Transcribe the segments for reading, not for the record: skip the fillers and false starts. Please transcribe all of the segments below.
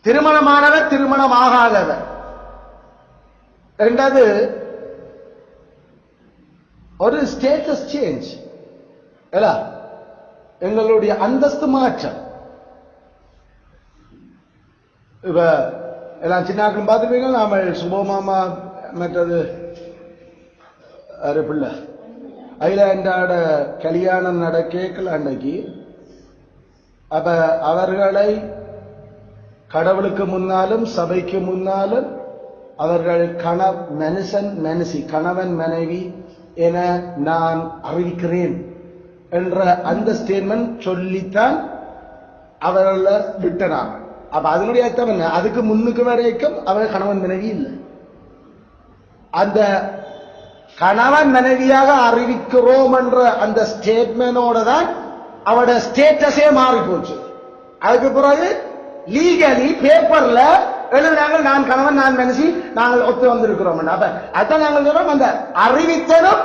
திருமணமானவர் திருமணமாகாதவர். ரெண்டாவது ஒரு status change, எங்களுடைய அந்தஸ்து மாற்றம். இப்ப எல்லாம் சின்னாக்களும் பார்த்துருப்பீங்க. நாம சுபமாமா மற்றது பிள்ளை ஐலாண்டாட கல்யாணம் நடக்கல அன்னைக்கு. அப்ப அவர்களை கடவுளுக்கு முன்னாலும் சபைக்கு முன்னாலும் அவர்கள் கணவன் மனைவி என நான் அறிவிக்கிறேன் என்ற அந்த ஸ்டேட்மெண்ட் சொல்லித்தான் அவர்கள் விட்டனாங்க. அப்ப அதனுடைய அர்த்தம் என்ன? அதுக்கு முன்னுக்கு வரைக்கும் அவர் கணவன் மனைவி இல்லை. அந்த கணவன் மனைவியாக அறிவிக்கிறோம் என்ற அந்த ஸ்டேட்மெண்டோட தான் அவட ஸ்டேட்டஸே மாறி போச்சு. அதுக்கு பிறகு லீகலி பேப்பர்ல எழுதுறாங்க, நான் கணவன் நான் மனைவி நாங்கள் ஒத்து வந்திருக்கிறோம். அப்ப அதான் நாங்கள் சொல்றோம், அந்த அறிவித்தலும்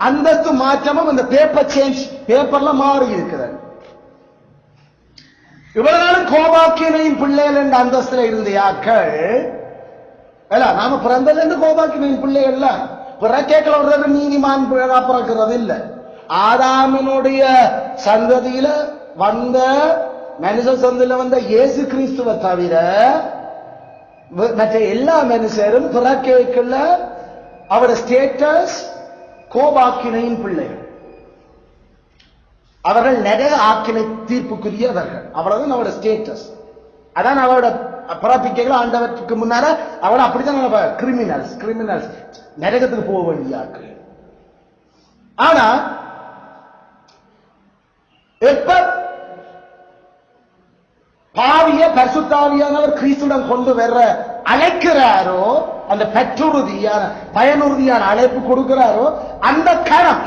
அந்தஸ்து மாற்றமும் அந்த பேப்பர் சேஞ்ச் பேப்பர்ல மாறி இருக்கிறது. இவ்வளவு நாளும் கோபாக்கியனையும் பிள்ளைகள் என்ற அந்தஸ்துல இருந்த யாக்கள் நாம பிறந்தது என்று கோபாக்கியனையும் பிள்ளைகள் பிறக்கேக்கள் வர்றது நீதிமான் பிறக்கிறது இல்ல. ஆதாமினுடைய சந்ததியில வந்த மனுஷ சந்ததியில வந்த இயேசு கிறிஸ்துவ தவிர மற்ற எல்லா மனுஷரும் பிறக்கேக்கல அவரோட ஸ்டேட்டஸ் கோபாக்கினையின் பிள்ளைகள். அவர்கள் நரக ஆக்கினை தீர்ப்புக்குரியவர்கள். அவ்வளவுதான் அவரோட ஸ்டேட்டஸ். அதான் அவரோட பிறப்பிக்கைகள் ஆண்டவற்றுக்கு முன்னால அவளை அப்படித்தான் கிரிமினல்ஸ் நரகத்துக்கு போக வேண்டிய ஆக்கள். ஆனா எப்ப பாவிய பரிசுத்தாவியானவர் கிறிஸ்துடன் கொண்டு வர்ற அழைக்கிறாரோ, அந்த பெற்றுறுதியான பயனுறுதியான அழைப்பு கொடுக்கிறாரோ, அந்த கணம்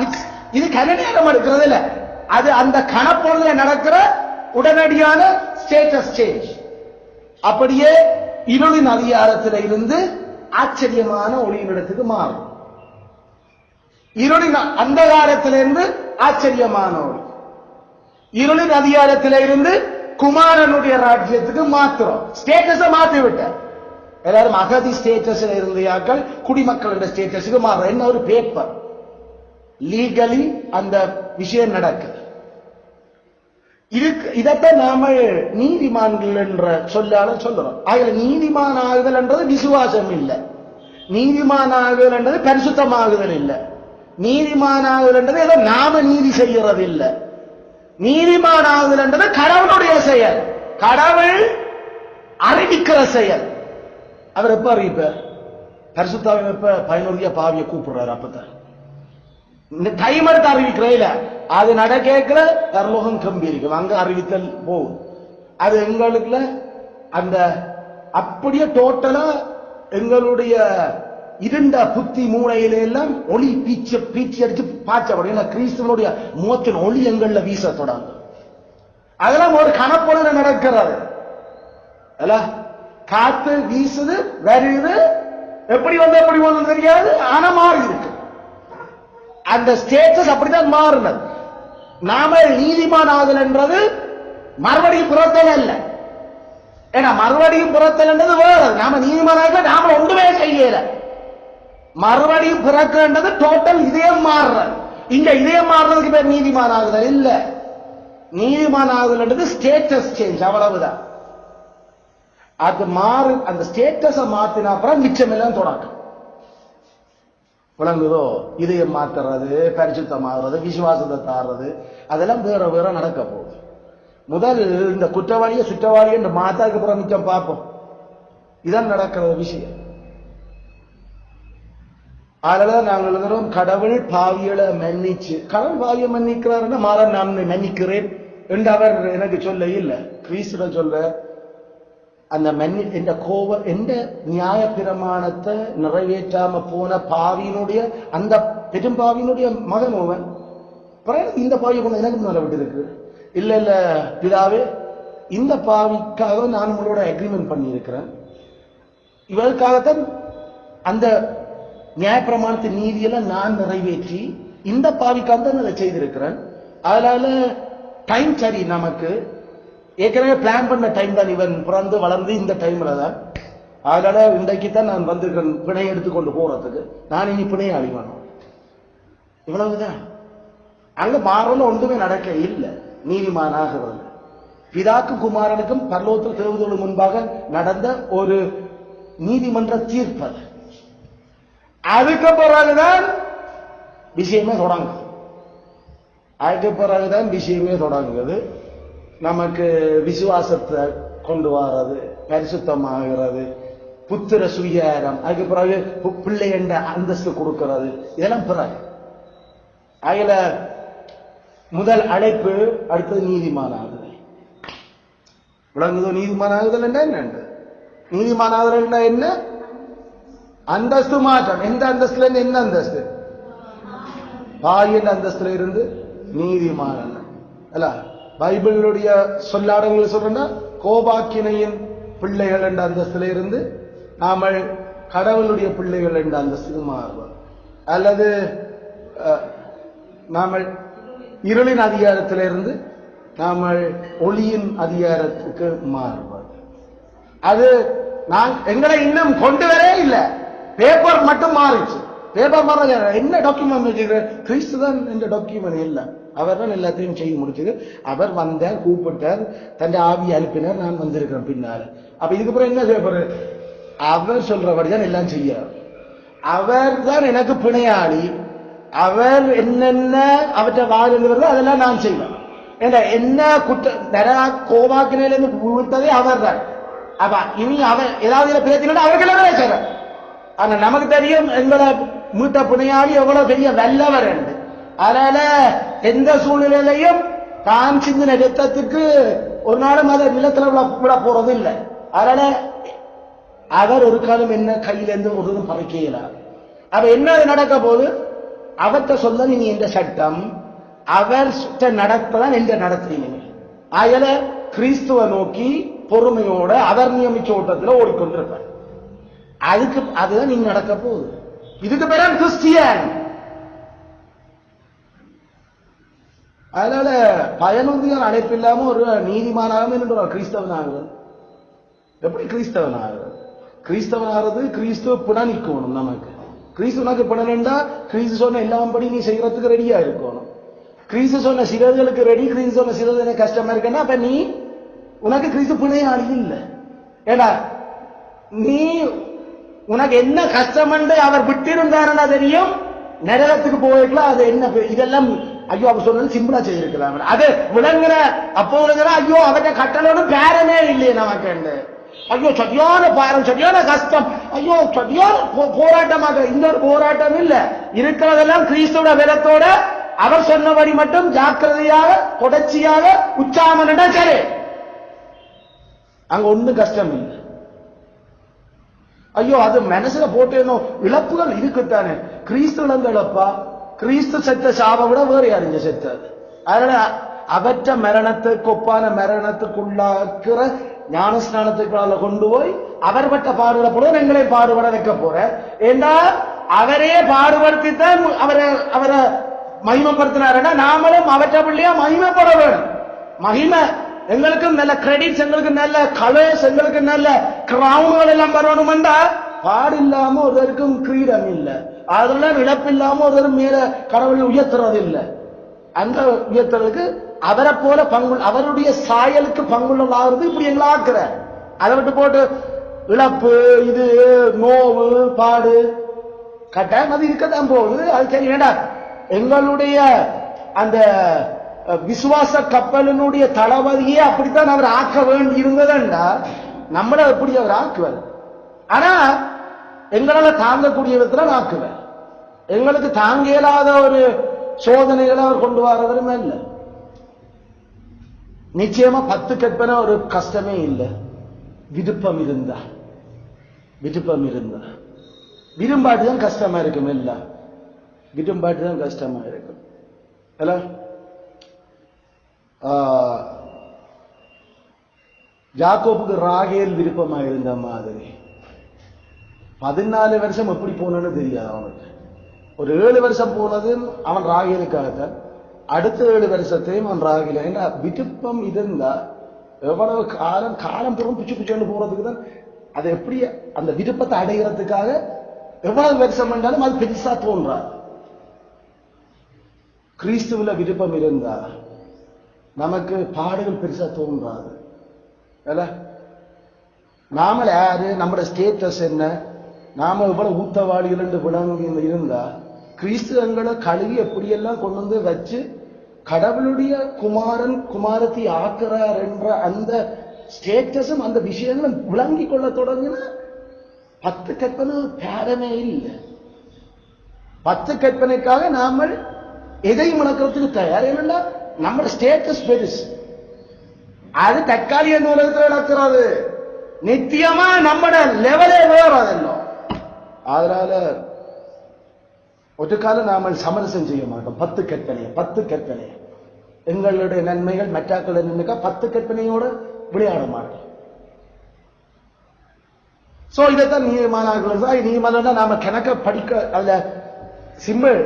இது கனநேரம் எடுக்கிறது இல்ல, அது அந்த கணப்பொருள நடக்கிற உடனடியான ஸ்டேட்டஸ் சேஞ்ச். அப்படியே இருளின் அதிகாரத்தில் இருந்து ஆச்சரியமான ஒளியினிடத்துக்கு மாறும். இருளின் அந்தகாரத்திலிருந்து ஆச்சரியமான ஒளி. இருளின் அதிகாரத்தில் இருந்து குமாரனுடைய ராஜ்யத்துக்கு மாத்திரம் ஸ்டேட்டஸ மாற்றி விட்ட. எல்லாரும் அகதி ஸ்டேட்டஸ்ல இருந்தையாக்கள் குடிமக்கள் ஸ்டேட்டஸுக்கு மாறுற. என்ன ஒரு பேப்பர் லீகலி அந்த விஷயம் நடக்குது. இதத்தான் நாம நீதிமான்கள் என்ற சொல்லால சொல்றோம். ஆகல நீதிமான் ஆகுதல் என்றது விசுவாசம் இல்லை. நீதிமான் ஆகுதல் என்றது பரிசுத்தமாகுதல் இல்லை. நீதிமான் ஆகுதல் என்றது ஏதோ நாம நீதி செய்யறது இல்லை. நீதிமான் ஆகுதல் என்றது கடவுளுடைய செயல், கடவுள் அறிவிக்கிற செயல். அவர் எப்ப அறிவிப்பார்? பரிசுத்தாவின் எப்ப பயனுடைய பாவிய கூப்பிடுறாரு, அப்பதான் டைம் எடுத்து அறிவிக்கிறேன். அது நடக்கல பரலோகம் கம்பீரிக்கும், அங்க அறிவித்தல் போகும். அது எங்களுக்குல அந்த அப்படியே டோட்டலா எங்களுடைய இருண்ட புத்தி மூளையில எல்லாம் ஒளி பீச்சு அடிச்சு பாய்ச்சப்படும். கிறிஸ்துவனுடைய முகத்தின் ஒளி எங்கள்ல வீச தொடங்கும். அதெல்லாம் ஒரு கணப்பொழுது நடக்கிறது. காத்து வீசுது வருது, எப்படி வந்து தெரியாது, ஆனா மாறி இருக்கு. அந்த ஸ்டேட்டஸ் அப்படித்தான் மாறினது. நாம நீதிமான் ஆகுதல் என்றது மறுபடியும் புறத்தல் அல்ல. ஏன்னா மறுபடியும் புறத்தல் என்றது வேறு. நாம நீதிமான் ஆகல, நாம ஒன்றுமே செய்யல. மறுபடியும் பிறக்கிறது டோட்டல் இதயம் மாறுறது. இங்க இதயம் மாறுறதுக்கு பேர் நீதிமான் ஆகுதல் இல்ல. நீதிமான் ஆகுதல் என்றது ஸ்டேட்டஸ் சேஞ்ச், அவ்வளவுதான். அது மாறு, அந்த ஸ்டேட்டஸை மாத்தினா அப்புறம் மிச்சம் எல்லாம் தொடக்கம். விளங்குதோ? இதயம் மாத்துறது, பரிசுத்தமாகிறது, விசுவாசத்தை தாடுறது, அதெல்லாம் வேற வேற நடக்க போகுது. முதல் இந்த குற்றவாளியை சுற்றவாளியை இந்த மாத்தாக்கு அப்புறம் மிச்சம் பார்ப்போம். இதான் நடக்கிற விஷயம். அதனால நாங்கள் எழுதுறோம், கடவுள் பாவியலை மன்னிச்சு, கடவுள் பாவியை மன்னிக்கிறாருன்னா மாற நான் மன்னிக்கிறேன் என்று அவர் எனக்கு சொல்ல இல்லை, கிறிஸ்துவ சொல்ல. அந்த என்ற கோபம் எந்த நியாய பிரமாணத்தை நிறைவேற்றாம போன பாவியினுடைய அந்த பெரும்பாவினுடைய மகன் அவன். இந்த பாவியை கொண்டு எனக்கு மேல விட்டு இருக்கு. இல்ல இல்ல பிதாவே, இந்த பாவிக்காக நான் உங்களோட அக்ரிமெண்ட் பண்ணி இருக்கிறேன். இவருக்காகத்தான் அந்த நியாயப்பிரமாணத்தின் நீதியெல்லாம் நான் நிறைவேற்றி இந்த பாவிக்காக தான் அதை செய்திருக்கிறேன். அதனால டைம் சரி நமக்கு. ஏற்கனவே பிளான் பண்ண டைம் தான் இவன் பிறந்து வளர்ந்து இந்த டைம்ல தான். அதனால இன்றைக்கு தான் நான் வந்திருக்கேன் பிணை எடுத்துக்கொண்டு போறதுக்கு. நான் இனி பிணையை அழிவணும், இவ்வளவுதான். அங்க மாறல ஒன்றுமே நடக்க இல்லை. நீதிமானாகிறது பிதாக்கும் குமாரனுக்கும் பரலோகத்தில் தேவதோடு முன்பாக நடந்த ஒரு நீதிமன்ற தீர்ப்பு. அதுக்கு பிறகுதான் விஷயமே தொடங்குது. அதுக்கு பிறகுதான் விஷயமே தொடங்குது. நமக்கு விசுவாசத்தை கொண்டு வர்றது, பரிசுத்தமாகிறது, புத்திர சுயாரம், அதுக்கு பிறகு பிள்ளை என்ற அந்தஸ்து கொடுக்கிறது, இதெல்லாம் பிறகு. அதுல முதல் அழைப்பு, அடுத்தது நீதிமானாகுதல். விளங்குதோ? நீதிமானாகுதல் என்ன? நீதிமானாகுதல் என்ன? அந்தஸ்து மாற்றம். எந்த அந்தஸ்துல இருந்து என்ன அந்தஸ்து? பாயின் அந்தஸ்துல இருந்து நீதிமான அல்ல. பைபிளுடைய சொல்லாடங்கள் சொல்றா கோபாக்கினையின் பிள்ளைகள் என்ற அந்தஸ்துல இருந்து நாம கடவுளுடைய பிள்ளைகள் என்ற அந்தஸ்துக்கு மாறுவோம். அல்லது நாம இருளின் அதிகாரத்திலிருந்து நாம ஒளியின் அதிகாரத்துக்கு மாறுவோம். அது நான் எங்களை இன்னும் கொண்டு வரவே இல்லை. பேப்பர் மட்டும் மாறிச்சு. பேப்பர் மாற என்ன டாக்குமெண்ட் வச்சுக்கிறேன்? கிறிஸ்து தான் இந்த டாக்குமெண்ட் இல்லை. அவர் தான் எல்லாத்தையும் செய்ய முடிச்சது. அவர் வந்தார், கூப்பிட்டார், தன் ஆவி அனுப்பினார், நான் வந்திருக்கிறேன் பின்னால. அப்ப இதுக்கப்புறம் என்ன செய்யப்படுற? அவர் சொல்றபடிதான் எல்லாம் செய்யறார். அவர் தான் எனக்கு பிணையாளி. அவர் என்னென்ன அவற்றை வாழ்ந்து அதெல்லாம் நான் செய்வேன். என்ன குற்ற கோபாக்கினிலிருந்து விட்டதே அவர் தான். அப்ப இனி அவர் ஏதாவது பேசினா அவர்களே செய்றார். ஆனா நமக்கு தெரியும் எங்களை மீட்ட பிணையாளி எவ்வளவு பெரிய வல்லவர் என்று. அதனால எந்த சூழ்நிலையிலையும் தான் சிந்தின ரத்தத்துக்கு ஒரு நாளும் அதை நிலத்துல விட போறது இல்லை. அதனால அவர் ஒரு காலம் என்ன கையிலிருந்து ஒரு பறக்கிறார். அப்ப என்ன நடக்க போது? அவற்றை சொல்ல நீ என்ற சட்டம் அவர் நடப்பதான் என்ற நடத்துறீங்க. ஆகல கிறிஸ்துவ நோக்கி பொறுமையோட அவர் நியமிச்ச ஓட்டத்தில் ஓடிக்கொண்டிருப்பார். அதுக்கு அதுதான் நீங்க நடக்க போகுது. இதுக்கு பேர் கிறிஸ்டியன். அதனால பயனுந்தியார் அழைப்பு இல்லாம ஒரு நீதிமானாக என்று கிறிஸ்தவன் ஆகுது. எப்படி கிறிஸ்தவன் ஆகுது? கிறிஸ்தவன் ஆகிறது கிறிஸ்துவ புனனிக்கணும். நமக்கு கிறிஸ்துவனுக்கு புனனண்டா கிறிஸ்து சொன்ன எல்லாம் படி நீ செய்யறதுக்கு ரெடியா இருக்கணும். கிறிஸ்து சொன்ன சிலர்களுக்கு ரெடி. கிறிஸ்து சொன்ன சிலது கஷ்டமா இருக்குன்னா அப்ப நீ உனக்கு கிறிஸ்து பிணையாளி இல்லை. ஏன்னா நீ உனக்கு என்ன கஷ்டம் அவர் விட்டிருந்தாருன்னா தெரியும். நரகத்துக்கு போயிருக்கலாம். அது என்ன இதெல்லாம் ஐயோ அவர் சொன்னது சிம்பிளா செய்திருக்கலாம். அது விளங்குற அப்போ ஐயோ அவற்றை கட்டணும் பேரமே இல்லையே நமக்கு. ஐயோ சரியான பாரம், சரியான கஷ்டம், ஐயோ சரியான போராட்டமாக. இன்னொரு போராட்டம் இல்ல இருக்கிறதெல்லாம் கிறிஸ்துவோட பலத்தோட அவர் சொன்னபடி மட்டும் ஜாக்கிரதையாக தொடர்ச்சியாக உச்சாமனா சரி, அங்க ஒண்ணும் கஷ்டம் இல்லை. ஐயோ அது மனசுல போட்டேனோ இழப்புகள் இருக்குத்தானே. கிறிஸ்து இழந்த இழப்பா? கிறிஸ்து செத்த சாவை விட வேறு யாருங்க செத்தது? அதனால அவற்ற மரணத்துக்கு ஒப்பான மரணத்துக்குள்ளாக்குற ஞானஸ்நானத்துக்குள்ள கொண்டு போய் அவர் பட்ட பாடுபட போல எங்களை பாடுபட வைக்க போற. ஏன்னா அவரே பாடுபடுத்தித்தான் அவரை மகிமைப்படுத்தினாருன்னா நாமளும் அவற்ற பிள்ளையா மகிமைப்பட வேணும். மகிமை எங்களுக்கும் நல்ல கிரெடிட்ஸ், எங்களுக்கு நல்ல கலர்ஸ், எங்களுக்கு நல்ல கிரவுன்கள் எல்லாம் வரணும் என்றால் பாடு இல்லாம ஒருவருக்கும் கிரீடம் இல்லை. அதெல்லாம் இழப்பில்லாம ஒருவரும் மேல கடவுளை உயர்த்துறது இல்லை. அந்த உயர்த்துறதுக்கு அவரை போல பங்கு, அவருடைய சாயலுக்கு பங்குள்ளதாகிறது இப்படி எங்களை ஆக்குற. அதை விட்டு போட்டு இழப்பு, இது நோவு, பாடு கட்டாயம் அது இருக்கத்தான் போகுது. அது சரி வேண்டாம். எங்களுடைய அந்த விசுவாச கப்பலினுடைய தளபதியே அப்படித்தான் அவர் ஆக்க வேண்டி இருந்ததுண்டா நம்மள எப்படி அவர் ஆக்குவார். ஆனா எங்களால தாங்கக்கூடிய விதத்துல ஆக்குவார். எங்களுக்கு தாங்க இயலாத ஒரு சோதனைகளை அவர் கொண்டு வரவரும் இல்லை. நிச்சயமா 10 கற்பனை ஒரு கஷ்டமே இல்லை. விருப்பம் இருந்தா விரும்பாட்டுதான் கஷ்டமா இருக்கும். எல்லாம் விரும்பாட்டுதான் கஷ்டமா இருக்கும். யாக்கோபுக்கு ராகேல் விருப்பமா இருந்த மாதிரி 14 வருஷம் எப்படி போனன்னு தெரியாது அவனுக்கு. ஒரு 7 வருஷம் போனது அவன் ராகேலுக்காகத்தான். அடுத்த 7 வருஷத்தையும் அவன் ராகேல். ஏன்னா விருப்பம் இருந்தா எவ்வளவு காலம் காலம் புறம் பிச்சு பிச்சுன்னு போறதுக்கு தான் அது எப்படி அந்த விருப்பத்தை அடைகிறதுக்காக எவ்வளவு வருஷம் என்றாலும் அது பெருசா தோன்றாது. கிறிஸ்துவில விருப்பம் இருந்தா நமக்கு பாடுகள் பெருசா தோன்றாது. நாம யாரு, நம்மளோட ஸ்டேட்டஸ் என்ன, நாம எவ்வளவு ஊத்தவாளிகள் என்று விளங்கி இருந்தா கிறிஸ்து எங்களை கழுவி எப்படியெல்லாம் கொண்டு வந்து வச்சு கடவுளுடைய குமாரன் குமாரத்தை ஆக்குறார் என்ற அந்த ஸ்டேட்டஸும் அந்த விஷயங்களும் விளங்கி கொள்ள தொடங்கின 10 கற்பனை பேரமே இல்லை. 10 கற்பனைக்காக நாம எதையும் இழக்கிறதுக்கு தயார். என்னன்னா நம்ம ஸ்டேட்டஸ் பெருசு, அது தற்காலிக உலகத்தில் இழக்கிறது. நித்தியமா நம்மட லெவலே வேற அதெல்லாம். அதனால ஒரு காலம் நாம சமரசம் செய்ய மாட்டோம். 10 கற்பனை எங்களுடைய நன்மைகள் மற்றாக்களுடைய நன்மைக்கா 10 கற்பனையோட விளையாட மாட்டோம். சோ இதைத்தான் நீதிமானார்கள். நீதிமானா நாம கணக்க படிக்க அல்ல சிம்பிள்.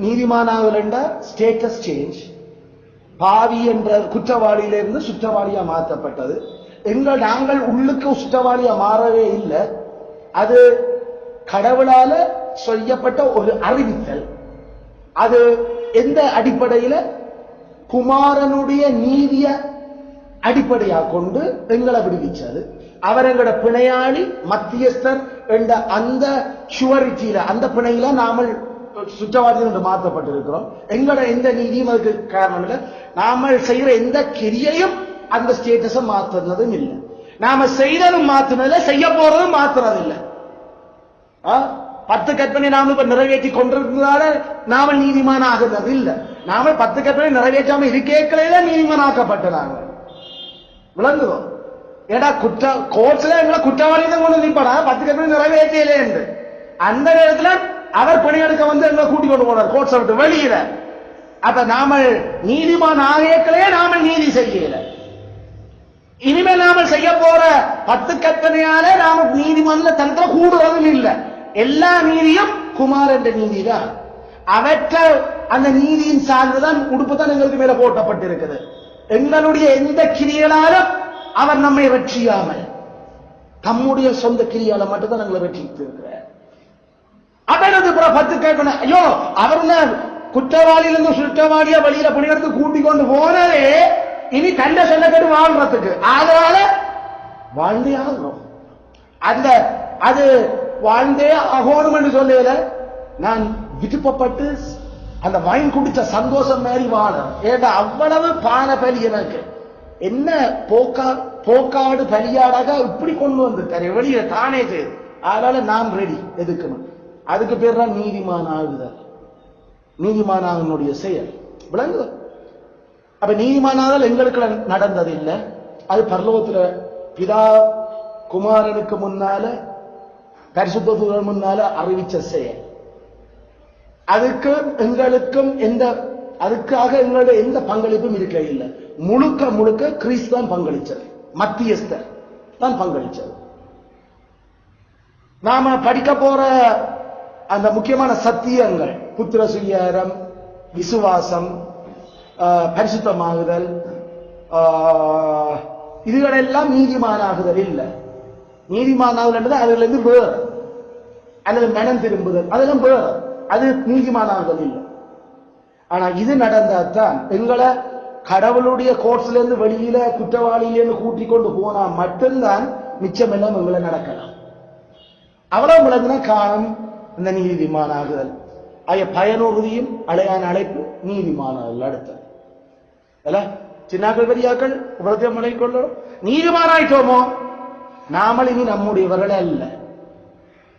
நீதிமானார்கள் status change. பாவி என்ற குற்றவாளியிலிருந்து சுற்றவாளியா மாற்றப்பட்டது. நாங்கள் உள்ளுக்கு சுற்றவாளியா மாறவே இல்லை. அது கடவுளால செய்யப்பட்ட ஒரு அறிவித்தல். அது எந்த அடிப்படையில? குமாரனுடைய நீதிய அடிப்படையாக கொண்டு எங்களை விடுவிச்சது. அவர் எங்களோட பிணையாளி மத்தியஸ்தர் என்ற அந்த ஷுவரிட்டியில அந்த பிணையில நாமல் சுற்றவாதிகள் என்று மாற்றப்பட்டிருக்கிறோம். எங்களோட எந்த நீதியும் அதுக்கு காரணம் இல்லை. நாம செய்யற எந்த கிரியையும் அந்த ஸ்டேட்டஸை மாற்றுறதும் இல்லை. நாம செய்யறதும் மாற்றுனதில்லை, செய்ய போறதும் மாற்றுறது இல்லை. 10 கற்பனை நாம இப்ப நிறைவேற்றி கொண்டிருந்ததால நாம நீதிமான ஆகுறது இல்லை. நாம 10 கற்பனை நிறைவேற்றாம இருக்கேக்கலையில நீதிமானாக்கப்பட்ட நாங்க விளங்குவோம். ஏடா கோர்ட்ஸ்ல எங்களை குற்றவாளி தான் கொண்டு நிற்பாடா 10 கற்பனை நிறைவேற்றலே என்று. அந்த நேரத்துல அவர் பணியெடுக்க வந்து எங்களை கூட்டிக் கொண்டு போனார் கோர்ட்ஸ் விட்டு வெளியில. அப்ப நாம நீதிமான் ஆகியக்களையே நாம நீதி செய்யல. இனிமேல் நாம செய்ய போற 10 கற்பனையால நாம நீதிமன்ற தனத்துல கூடுறதும் இல்லை. எல்லா நீதியும் குமாரன் நீதி தான். அவற்ற அந்த நீதியின் சார்ந்துதான் உடுப்பு தான் எங்களுக்கு மேல போட்டப்பட்டிருக்குது. எங்களுடைய எந்த கிரியலாலும் அவர் நம்மை வெற்றியாமல் தம்முடைய சொந்த கிரியால மட்டும்தான் எங்களை வெற்றிட்டு இருக்கிறார். அவனது 10 கற்பனை. ஐயோ அவர் குற்றவாளியிலிருந்து சுற்றவாளியா வழியில புனிதற்கு கூட்டிக் கொண்டு போனதே இனி கண்ட சொன்னக்கட்டு வாழ்றதுக்கு. அதனால வாழ்ந்தே ஆகணும். அந்த அது வாழ்ந்தே ஆகணும் என்று சொல்லல. நான் விருப்பப்பட்டு அந்த வாங்கி குடிச்ச சந்தோஷம் மாதிரி வாழ. ஏன்னா அவ்வளவு பான பலி எனக்கு என்ன போக்காடு பலியாடாக இப்படி கொண்டு வந்துட்டாரு வெளியில தானே செய்து. அதனால நாம் ரெடி எதுக்கணும். அதுக்கு பேர் தான் நீதிமான் ஆகுதல். நீதிமானாகனுடைய செயல் விளங்குது. அப்ப நீதிமானாதல் எங்களுக்கு நடந்தது இல்லை. அது பரலோகத்துல பிதா குமாரனுக்கு முன்னால பரிசுத்த தூதர் முன்னால அறிவிச்ச செயல். அதுக்கு எங்களுக்கும் அதுக்காக எங்களுடைய எந்த பங்களிப்பும் இருக்க இல்லை. முழுக்க முழுக்க கிறிஸ்து தான் பங்களிச்சது. மத்தியஸ்தர் தான் பங்களிச்சது. நாம படிக்க போற அந்த முக்கியமான சத்தியங்கள் புத்திர சுயாரம், விசுவாசம், பரிசுத்தமாகுதல், இதுகளெல்லாம் நீதிமானாகுதல் இல்லை. நீதிமானாகுதல் என்பது அதுல இருந்து வேறு. அல்லது மனம் திரும்புதல் அதெல்லாம் வேறு. அது நீதிமானாகுதல் இல்லை. ஆனா இது நடந்தாதான் எங்களை கடவுளுடைய கோர்ட்ஸ்ல இருந்து வெளியில குற்றவாளியிலிருந்து கூட்டிக் கொண்டு போனா மட்டும்தான் மிச்சம் எல்லாம் எங்களை நடக்கலாம். அவ்வளவு விளங்குன காலம் இந்த நீதிமானாகுதல். பயனுறுதியும் அலையான அழைப்பு நீதிமானாகுதல். அடுத்தது சின்னாக்கள் பெரியாக்கள் உபரத்தியம் கொள்ளும் நீதிமானாயிட்டோமோ நாமல் இனி நம்முடையவர்களே அல்ல.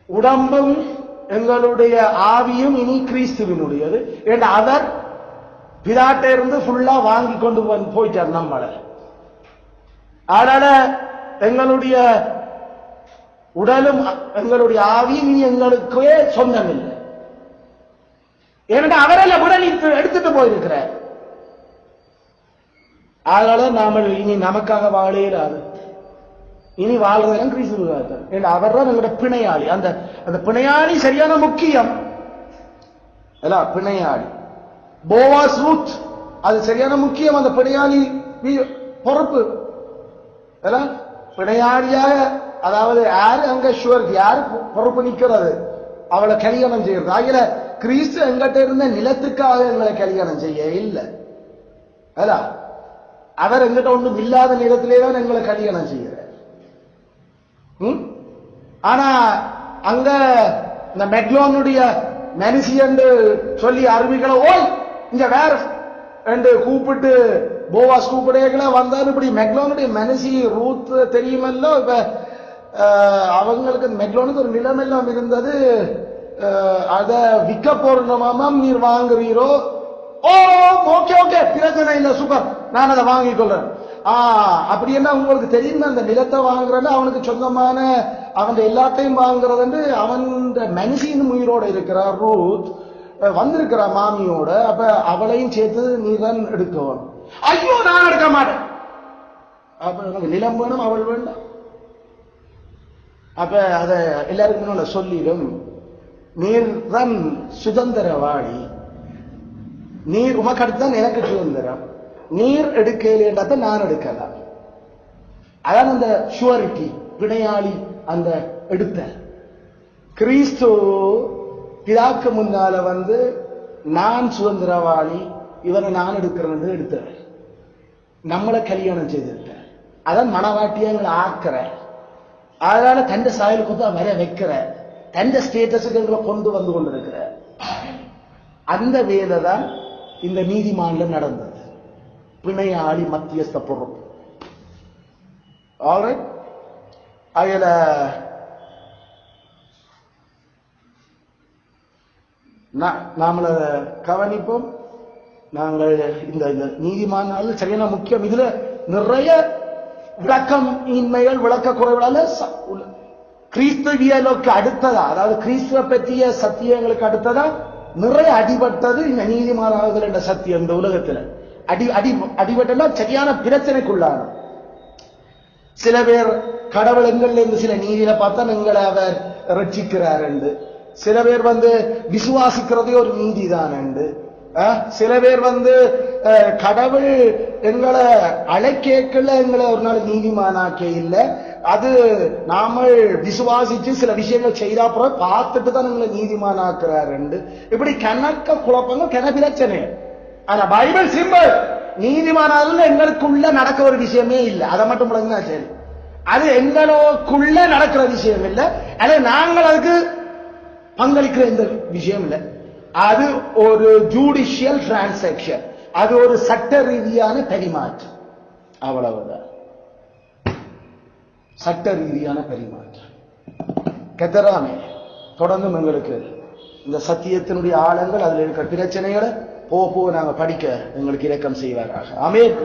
உடம்பும் எங்களுடைய ஆவியும் இனி கிறிஸ்துவினுடையது. ஏன்னா அவர் பிதாட்ட இருந்து ஃபுல்லா வாங்கி கொண்டு போயிட்டார் நம்மளை. அதனால எங்களுடைய உடலும் எங்களுடைய ஆவியும் இனி எங்களுக்கே சொந்தம் இல்லை. ஏன்னா அவரெல்லாம் உடல் எடுத்துட்டு போயிருக்கிறார். அதனால நாம இனி நமக்காக வாழையிடாது. இனி வாழ்றதெல்லாம் கிறிஸ்துவாக. ஏன்னா அவர் தான் எங்களோட பிணையாளி. அந்த பிணையாளி சரியான முக்கியம். பிணையாளி போவாஸ் ரூத் அது சரியான முக்கியம். அந்த பிணையாளி பொறுப்பு பிணையாளியாக, அதாவது யாரு அங்க ஷுவர், யாரு பொறுப்பு நிக்கிறது, அவளை கல்யாணம் செய்யறது. ஆகிய கிறிஸ்து எங்கிட்ட இருந்த நிலத்துக்காக எங்களை கல்யாணம் செய்ய இல்லை. அவர் எங்கிட்ட ஒன்றும் இல்லாத நிலத்திலே தான் எங்களை கல்யாணம் செய்யற. ஆனா அங்க இந்த மெக்லோனுடைய மனுஷி என்று சொல்லி அருவிகளை ஓய் இங்க வேற என்று கூப்பிட்டு போவாஸ் கூப்பிடையங்கள வந்தாரு. இப்படி மெக்லோனுடைய மனுஷி ரூத் தெரியுமല്ലോ. இப்ப அவங்களுக்கு மெக்லோனுக்கு ஒரு நிலம் எல்லாம் இருந்தது. அத விற்க போறோமாம், நீர் வாங்குறீரோ? ஓ ஓகே ஓகே, பிரச்சனை இல்லை, சூப்பர், நான் அதை வாங்கிக் கொள்றேன். அப்படி என்ன உங்களுக்கு தெரியும், அந்த நிலத்தை வாங்குறேன்னு அவனுக்கு சொந்தமான அவன் எல்லாத்தையும் வாங்குறது. அவன் மனுஷின் உயிரோட இருக்கிறார் ரூத், வந்திருக்கிறா மாமியோட. அப்ப அவளையும் சேர்த்து நீ தான் எடுக்கணும். ஐயோ நான் எடுக்க மாட்டேன். அப்ப எனக்கு நிலம் வேணும், அவள் வேண்டாம். அப்ப அத எல்லாருக்கும் சொல்லிடும், நீர் தான் சுதந்திரவாளி, நீர் உமக்கு அடுத்துதான் எனக்கு சுதந்திரம், நீர் எடுக்கலைன்றத நான் எடுக்கலாம். அதான் அந்த ஷுவரிட்டி, பிணையாளி. அந்த எடுத்த கிறிஸ்து பிதாக்கு முன்னால நான் சுதந்திரவாளி, இவரை நான் எடுக்கிறேன் எடுத்தவர், நம்மளை கல்யாணம் செய்திருக்க. அதான் மனவாட்டியா எங்களை ஆக்கிற. அதனால தண்ட சாயலுக்கு தான் வர வைக்கிற, தண்ட ஸ்டேட்டஸுக்கு எங்களை கொண்டு வந்து கொண்டிருக்கிற. அந்த வேலை தான் இந்த நீதிமான்ல நடந்தது. பிணையாளி மத்தியஸ்த பொறுப்பு. ஆல்ரைட், அதுல நாமள கவனிப்போம். நாங்கள் இந்த நீதிமான சரியான முக்கியம். இதுல நிறைய விளக்கம் இன்மைகள், விளக்க குறைவுகளால கிறிஸ்தவியலுக்கு அடுத்ததா, அதாவது கிறிஸ்துவ பற்றிய சத்தியங்களுக்கு அடுத்ததா நிறைய அடிபட்டது இந்த நீதிமானாகுதல் என்ற சத்தியம். இந்த உலகத்துல அடிபட்டா சரியான பிரச்சனைக்குள்ளான. சில பேர் கடவுள் எங்கள்ல இருந்து சில நீதியில பார்த்தா எங்களை அவர் ரட்சிக்கிறார் என்று, சில பேர் விசுவாசிக்கிறதே ஒரு நீதிதான் என்று, சில பேர் கடவுள் எங்களை அழைக்கல, எங்களை ஒரு நாள் நீதிமானாக்க இல்லை, அது நாம விசுவாசிச்சு சில விஷயங்கள் செய்தா அப்புறம் பார்த்துட்டு தான் எங்களை நீதிமானாக்குறார் என்று. இப்படி கணக்க குழப்பங்கள் கன பிரச்சனை. ஆனா பைபிள் சிம்பிள், நீதிமானால எங்களுக்குள்ள நடக்க ஒரு விஷயமே இல்லை. அதை மட்டும் முழங்கினா சரி, அது எங்களுக்குள்ள நடக்கிற விஷயம் இல்லை. ஆனா நாங்கள் அதுக்கு பங்களிக்கிற இந்த விஷயம் இல்லை. அது ஒரு ஜுடிஷியல் டிரான்சாக்சன், அது ஒரு சட்ட ரீதியான பரிமாற்றம், அவ்வளவுதான். சட்ட ரீதியான பரிமாற்றம். கத்தராமே தொடர்ந்து எங்களுக்கு இந்த சத்தியத்தினுடைய ஆழங்கள், அதுல இருக்கிற பிரச்சனைகளை போக நாங்க படிக்க எங்களுக்கு இரக்கம் செய்வாராக. ஆமென்.